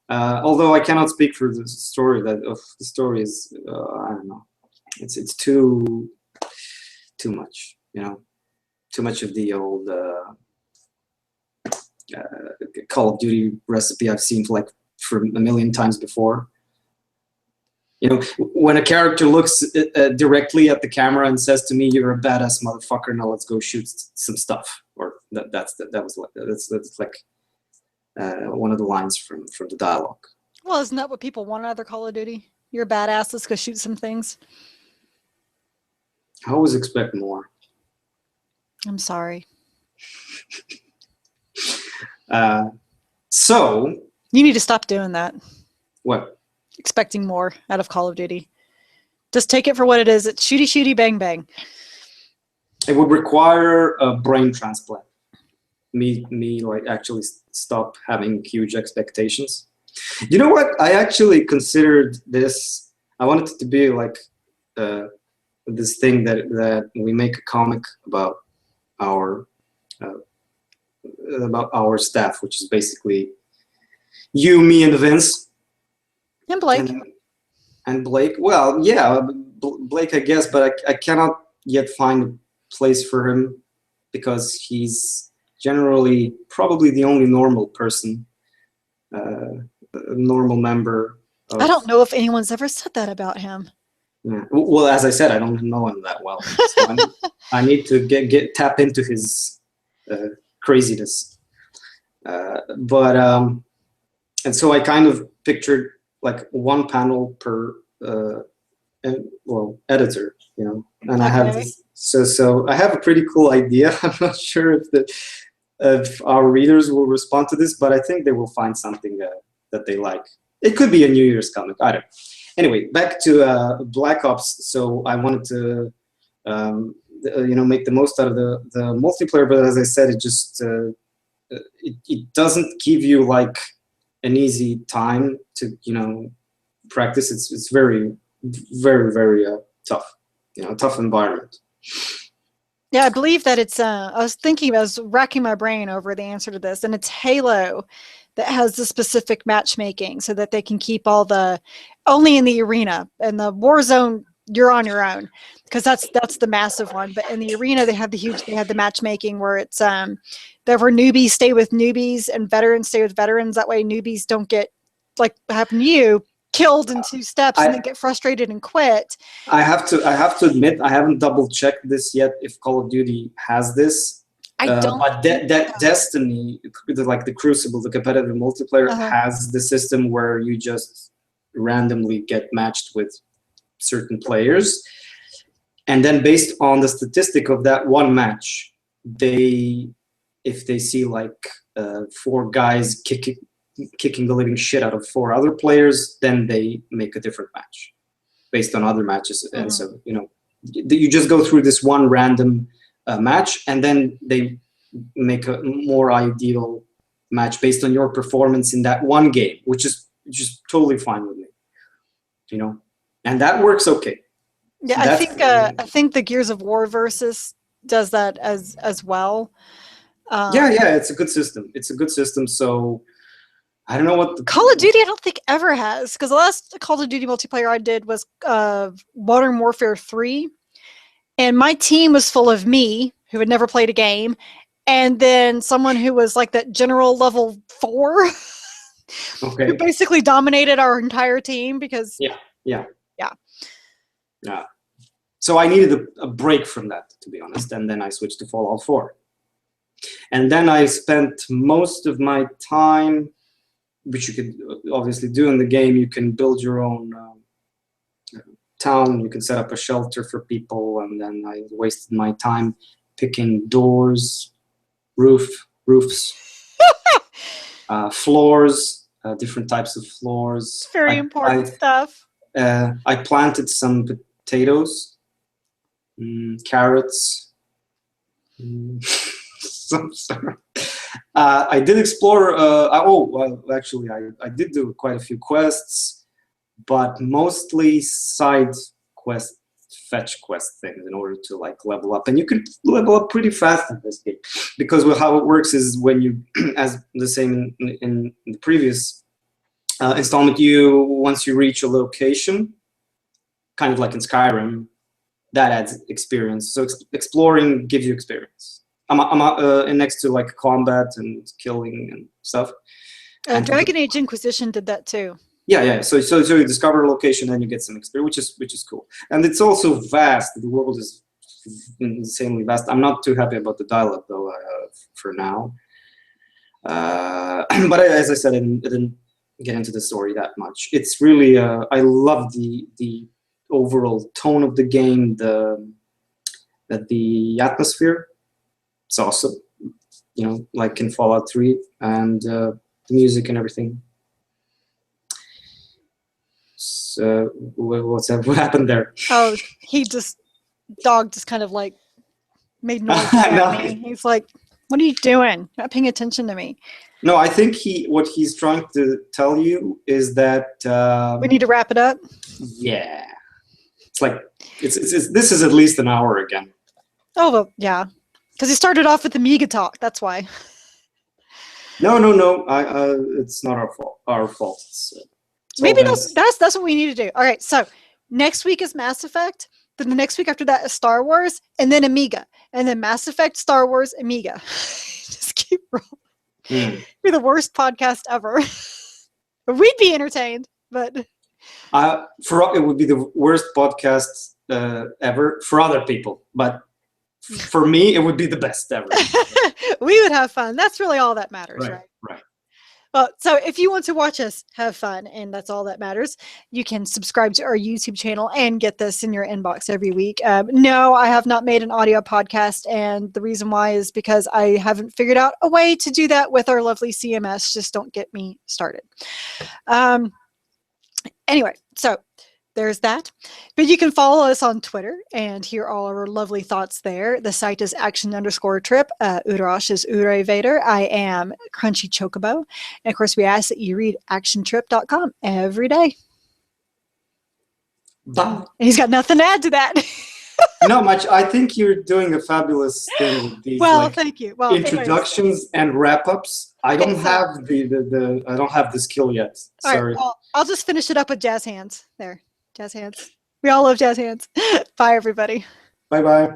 S2: Although I cannot speak for the story. The story is I don't know. It's too much. Too much of the old Call of Duty recipe I've seen for a million times before. When a character looks directly at the camera and says to me, "You're a badass motherfucker. Now let's go shoot some stuff." Or that's like one of the lines from the dialogue.
S1: Well, isn't that what people want out of their Call of Duty? You're a badass. Let's go shoot some things.
S2: I always expect more.
S1: I'm sorry.
S2: So
S1: you need to stop doing that.
S2: What?
S1: expecting more out of Call of Duty. Just take it for what it is. It's shooty, shooty, bang, bang.
S2: It would require a brain transplant. Me, like actually stop having huge expectations. You know what? I actually considered this. I wanted it to be like this thing that we make a comic about our staff, which is basically you, me, and Vince,
S1: And Blake.
S2: And Blake. Well, yeah, Blake, I guess, but I cannot yet find a place for him because he's generally probably the only normal person, a normal member.
S1: I don't know if anyone's ever said that about him.
S2: Yeah. Well, as I said, I don't know him that well, so I need to tap into his craziness. And so I kind of pictured like one panel per editor, you know, and I have this. So I have a pretty cool idea. I'm not sure if our readers will respond to this, but I think they will find something that they like. It could be a New Year's comic. I don't know. Anyway, back to Black Ops. So I wanted to, make the most out of the multiplayer. But as I said, it just it doesn't give you like an easy time to practice. It's very, very, very tough. Tough environment.
S1: Yeah, I believe that it's. I was racking my brain over the answer to this, and it's Halo that has the specific matchmaking so that they can keep only in the arena. And the Warzone, you're on your own because that's the massive one. But in the arena, they had the matchmaking where it's where newbies stay with newbies and veterans stay with veterans. That way, newbies don't get like what happened to you, killed in 2 steps and then get frustrated and quit.
S2: I have to admit, I haven't double checked this yet if Call of Duty has this. But Destiny, like the Crucible, the competitive multiplayer, has the system where you just randomly get matched with certain players, and then based on the statistic of that one match, if they see like 4 guys kicking the living shit out of 4 other players, then they make a different match based on other matches. And so you just go through this one random match, and then they make a more ideal match based on your performance in that one game, which is just totally fine with me, and that works okay.
S1: Yeah, so I think the Gears of War versus does that as well.
S2: Yeah, it's a good system. So I don't know what
S1: Call of Duty I don't think ever has, because the last Call of Duty multiplayer I did was Modern Warfare 3. And my team was full of me, who had never played a game, and then someone who was like that general level 4, who basically dominated our entire team because...
S2: Yeah. So I needed a break from that, to be honest, and then I switched to Fallout 4. And then I spent most of my time, which you could obviously do in the game. You can build your own town, you can set up a shelter for people, and then I wasted my time picking doors, roofs, floors, different types of floors.
S1: Very important stuff.
S2: I planted some potatoes, carrots. I did explore. Actually, I did do quite a few quests, but mostly side quest, fetch quest things in order to like level up. And you can level up pretty fast in this game because how it works is when you, as the same in the previous installment, once you reach a location, kind of like in Skyrim, that adds experience. So exploring gives you experience. I'm next to like combat and killing and stuff.
S1: Dragon Age Inquisition did that too.
S2: Yeah. So you discover a location, then you get some experience, which is cool. And it's also vast. The world is insanely vast. I'm not too happy about the dialogue though for now. But as I said, I didn't get into the story that much. It's really I love the overall tone of the game, the atmosphere. It's awesome, like in Fallout 3, and the music and everything. What's that? What happened there?
S1: Oh, dog just kind of like made noises at
S2: No.
S1: me. He's like, "What are you doing? Not paying attention to me."
S2: No, I think what he's trying to tell you is that
S1: We need to wrap it up.
S2: yeah, it's like this is at least an hour again.
S1: Oh well, yeah, because he started off with the Amiga talk. That's why.
S2: No. It's not our fault. It's
S1: Maybe
S2: Vince.
S1: that's what we need to do. All right, so next week is Mass Effect. Then the next week after that is Star Wars, and then Amiga, and then Mass Effect, Star Wars, Amiga. Just keep rolling. Be the worst podcast ever. We'd be entertained, but
S2: it would be the worst podcast ever for other people, but for me, it would be the best ever.
S1: We would have fun. That's really all that matters, right?
S2: Right.
S1: Well, so if you want to watch us have fun, and that's all that matters, you can subscribe to our YouTube channel and get this in your inbox every week. No, I have not made an audio podcast, and the reason why is because I haven't figured out a way to do that with our lovely CMS. Just don't get me started. Anyway, so there's that. But you can follow us on Twitter and hear all our lovely thoughts there. The site is action_trip. Urash is Ure Vader. I am Crunchy Chocobo. And of course, we ask that you read actiontrip.com every day.
S2: Bye.
S1: And he's got nothing to add to that.
S2: Not much. I think you're doing a fabulous thing with these
S1: thank you. Well,
S2: introductions and wrap-ups. I don't have I don't have the skill yet. Sorry.
S1: All right, I'll just finish it up with jazz hands. There. Jazz hands. We all love jazz hands. Bye, everybody.
S2: Bye-bye.